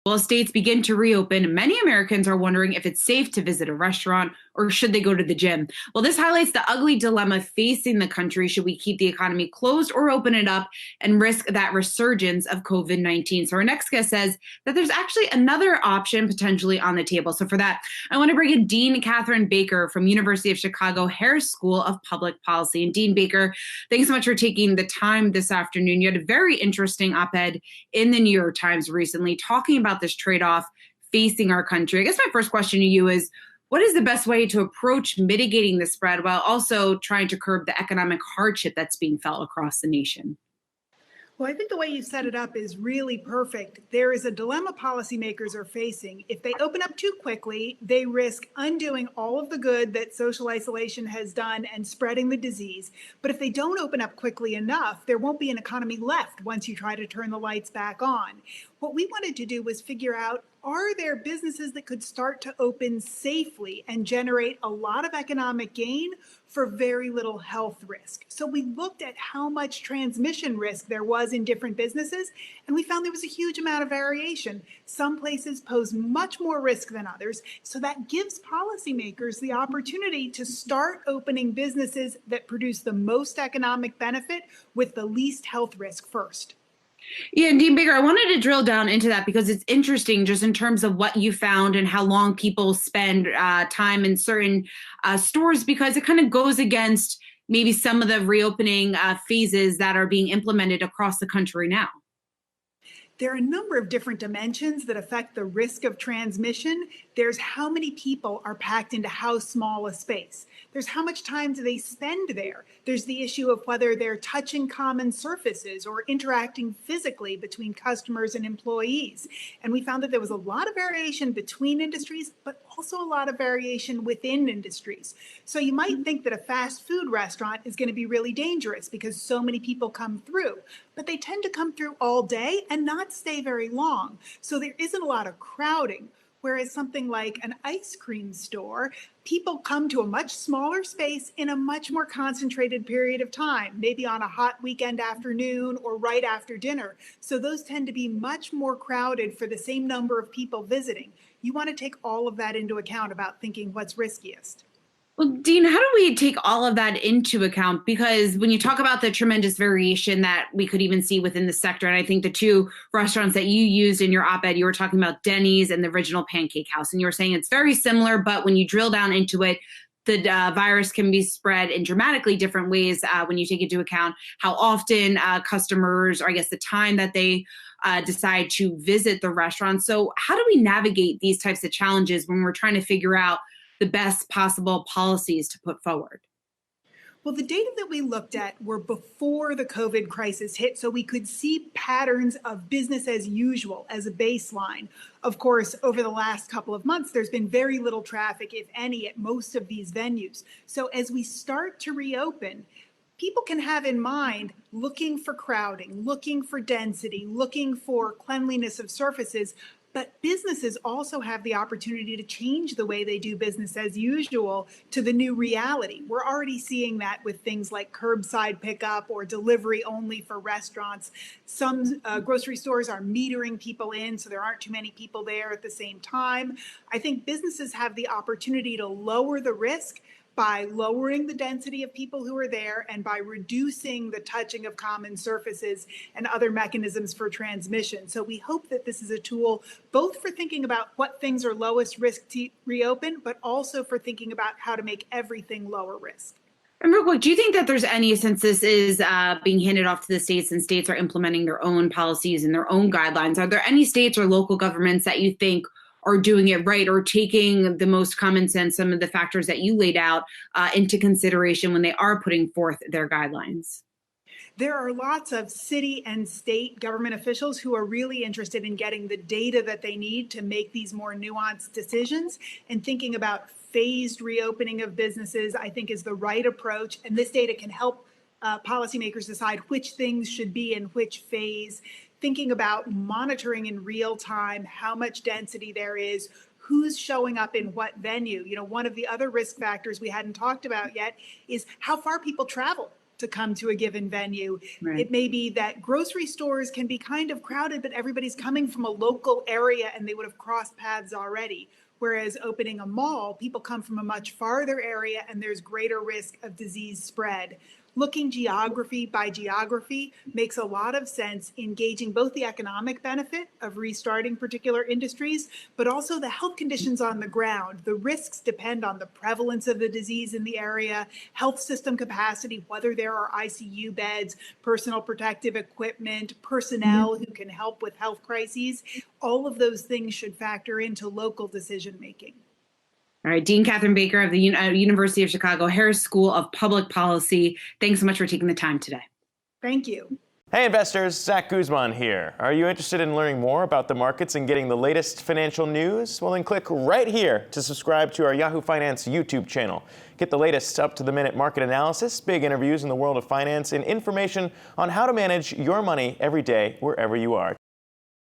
Well, as states begin to reopen, many Americans are wondering if it's safe to visit a restaurant or should they go to the gym. Well, this highlights the ugly dilemma facing the country. Should we keep the economy closed or open it up and risk that resurgence of COVID-19? So our next guest says that there's actually another option potentially on the table. So for that, I want to bring in Dean Katherine Baicker from University of Chicago Harris School of Public Policy. And Dean Baicker, thanks so much for taking the time this afternoon. You had a very interesting op-ed in the New York Times recently talking about this trade-off facing our country. I guess my first question to you is, what is the best way to approach mitigating the spread while also trying to curb the economic hardship that's being felt across the nation? Well, I think the way you set it up is really perfect. There is a dilemma policymakers are facing. If they open up too quickly, they risk undoing all of the good that social isolation has done and spreading the disease. But if they don't open up quickly enough, there won't be an economy left once you try to turn the lights back on. What we wanted to do was figure out, are there businesses that could start to open safely and generate a lot of economic gain for very little health risk? So we looked at how much transmission risk there was in different businesses, and we found there was a huge amount of variation. Some places pose much more risk than others, so that gives policymakers the opportunity to start opening businesses that produce the most economic benefit with the least health risk first. Yeah, and Dean Baicker, I wanted to drill down into that because it's interesting just in terms of what you found and how long people spend time in certain stores, because it kind of goes against maybe some of the reopening phases that are being implemented across the country now. There are a number of different dimensions that affect the risk of transmission. There's how many people are packed into how small a space. There's how much time do they spend there. There's the issue of whether they're touching common surfaces or interacting physically between customers and employees. And we found that there was a lot of variation between industries, but also a lot of variation within industries. So you might think that a fast food restaurant is going to be really dangerous because so many people come through, but they tend to come through all day and not stay very long. So there isn't a lot of crowding. Whereas something like an ice cream store, people come to a much smaller space in a much more concentrated period of time, maybe on a hot weekend afternoon or right after dinner. So those tend to be much more crowded for the same number of people visiting. You want to take all of that into account about thinking what's riskiest. Well, Dean, how do we take all of that into account? Because when you talk about the tremendous variation that we could even see within the sector, and I think the two restaurants that you used in your op-ed, you were talking about Denny's and the Original Pancake House, and you were saying it's very similar, but when you drill down into it, the virus can be spread in dramatically different ways when you take into account how often customers, or I guess the time that they decide to visit the restaurant. So how do we navigate these types of challenges when we're trying to figure out the best possible policies to put forward? Well, the data that we looked at were before the COVID crisis hit, so we could see patterns of business as usual as a baseline. Of course, over the last couple of months, there's been very little traffic, if any, at most of these venues. So as we start to reopen, people can have in mind looking for crowding, looking for density, looking for cleanliness of surfaces. But businesses also have the opportunity to change the way they do business as usual to the new reality. We're already seeing that with things like curbside pickup or delivery only for restaurants. Some grocery stores are metering people in, so there aren't too many people there at the same time. I think businesses have the opportunity to lower the risk by lowering the density of people who are there and by reducing the touching of common surfaces and other mechanisms for transmission. So we hope that this is a tool both for thinking about what things are lowest risk to reopen, but also for thinking about how to make everything lower risk. And real quick, do you think that there's any, since this is being handed off to the states and states are implementing their own policies and their own guidelines, are there any states or local governments that you think are doing it right or taking the most common sense, some of the factors that you laid out into consideration when they are putting forth their guidelines? There are lots of city and state government officials who are really interested in getting the data that they need to make these more nuanced decisions, and thinking about phased reopening of businesses, I think, is the right approach. And this data can help policymakers decide which things should be in which phase, thinking about monitoring in real time how much density there is, who's showing up in what venue. You know, one of the other risk factors we hadn't talked about yet is how far people travel to come to a given venue. Right. It may be that grocery stores can be kind of crowded, but everybody's coming from a local area and they would have crossed paths already. Whereas opening a mall, people come from a much farther area and there's greater risk of disease spread. Looking geography by geography makes a lot of sense, engaging both the economic benefit of restarting particular industries, but also the health conditions on the ground. The risks depend on the prevalence of the disease in the area, health system capacity, whether there are ICU beds, personal protective equipment, personnel who can help with health crises. All of those things should factor into local decision making. All right, Dean Katherine Baicker of the University of Chicago Harris School of Public Policy. Thanks so much for taking the time today. Thank you. Hey investors, Zach Guzman here. Are you interested in learning more about the markets and getting the latest financial news? Well, then click right here to subscribe to our Yahoo Finance YouTube channel. Get the latest up-to-the-minute market analysis, big interviews in the world of finance, and information on how to manage your money every day wherever you are.